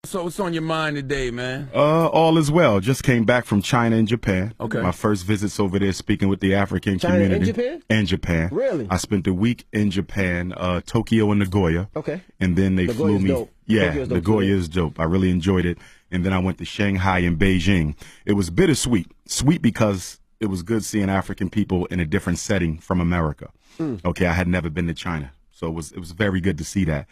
So what's on your mind today, man? All is well. Just came back from China and Japan. Okay. My first visits over there speaking with the African China community. and Japan? And Japan. Really? I spent a week in Japan, Tokyo and Nagoya. Okay. And then they flew me. Dope. Yeah, Tokyo's dope Nagoya too. is dope. I really enjoyed it. And then I went to Shanghai and Beijing. It was bittersweet. Sweet because it was good seeing African people in a different setting from America. Okay, I had never been to China. So it was very good to see that.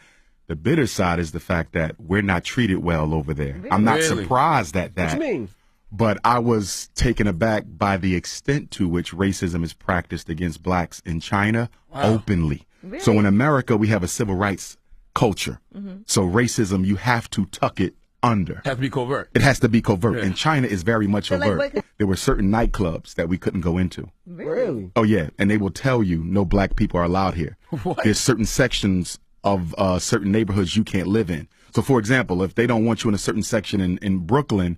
The bitter side is the fact that we're not treated well over there. Really? I'm not Really? surprised at that. What you mean? But I was taken aback by the extent to which racism is practiced against blacks in China openly. Really? So in America, we have a civil rights culture. So racism, you have to tuck it under. Has to be covert. It has to be covert. Yeah. And China is very much So, like, overt. what- There were certain nightclubs that we couldn't go into. Really? Oh, yeah. And they will tell you no black people are allowed here. What? There's certain sections of certain neighborhoods you can't live in. So, for example, if they don't want you in a certain section in Brooklyn,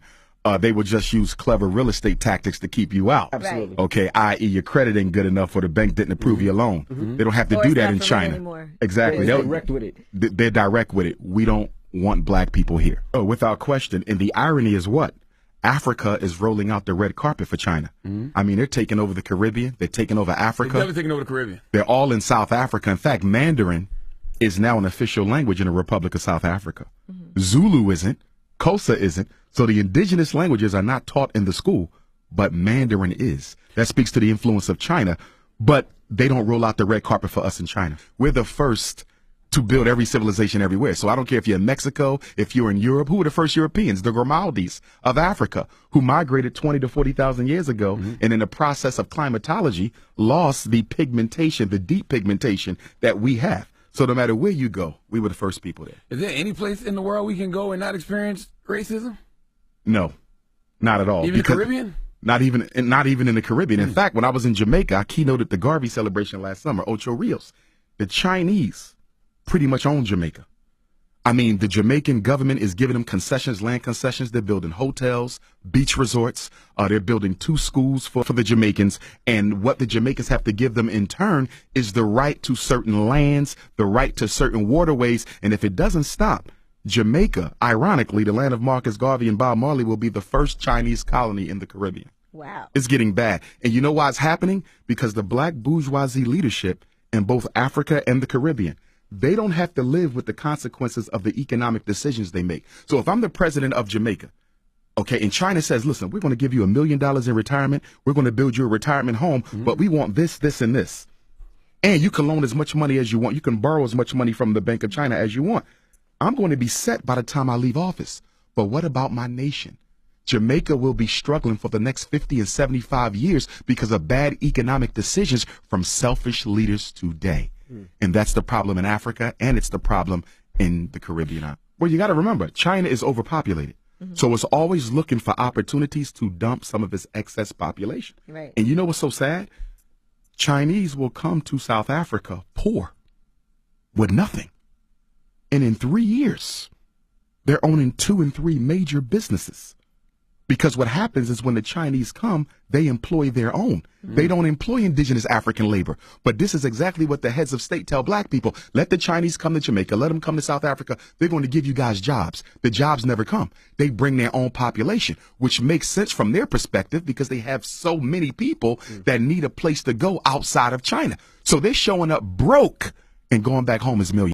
they will just use clever real estate tactics to keep you out. Absolutely. Okay, i.e. your credit ain't good enough or the bank didn't approve your loan. They don't have to Or do it's that not in for rent China. anymore. Exactly. They're They'll- direct with it. They're direct with it. We don't want black people here. Oh, without question. And the irony is what? Africa is rolling out the red carpet for China. I mean, they're taking over the Caribbean. They're taking over They're Africa. definitely taking over the Caribbean. They're all in South Africa. In fact, Mandarin is now an official language in the Republic of South Africa. Zulu isn't. Xhosa isn't. So the indigenous languages are not taught in the school, but Mandarin is. That speaks to the influence of China, but they don't roll out the red carpet for us in China. We're the first to build every civilization everywhere. So I don't care if you're in Mexico, if you're in Europe. Who were the first Europeans? The Grimaldis of Africa, who migrated 20 to 40,000 years ago, and in the process of climatology, lost the pigmentation, the deep pigmentation that we have. So no matter where you go, we were the first people there. Is there any place in the world we can go and not experience racism? No, not at all. Even the Because- Caribbean? Not even in the Caribbean. In fact, when I was in Jamaica, I keynoted the Garvey celebration last summer, Ocho Rios. The Chinese pretty much own Jamaica. I mean, the Jamaican government is giving them concessions, land concessions. They're building hotels, beach resorts. They're building 2 schools for the Jamaicans. And what the Jamaicans have to give them in turn is the right to certain lands, the right to certain waterways. And if it doesn't stop, Jamaica, ironically, the land of Marcus Garvey and Bob Marley, will be the first Chinese colony in the Caribbean. Wow. It's getting bad. And you know why it's happening? Because the black bourgeoisie leadership in both Africa and the Caribbean, they don't have to live with the consequences of the economic decisions they make. So if I'm the president of Jamaica, okay, and China says, listen, we're going to give you $1 million in retirement. We're going to build you a retirement home, but we want this, this, and this. And you can loan as much money as you want. You can borrow as much money from the Bank of China as you want. I'm going to be set by the time I leave office. But what about my nation? Jamaica will be struggling for the next 50 and 75 years because of bad economic decisions from selfish leaders today. And that's the problem in Africa, and it's the problem in the Caribbean. Well, you got to remember, China is overpopulated. So it's always looking for opportunities to dump some of its excess population. Right. And you know what's so sad? Chinese will come to South Africa poor with nothing. And in 3 years, they're owning 2 and 3 major businesses. Because what happens is when the Chinese come, they employ their own. They don't employ indigenous African labor. But this is exactly what the heads of state tell black people. Let the Chinese come to Jamaica. Let them come to South Africa. They're going to give you guys jobs. The jobs never come. They bring their own population, which makes sense from their perspective because they have so many people that need a place to go outside of China. So they're showing up broke and going back home as millions.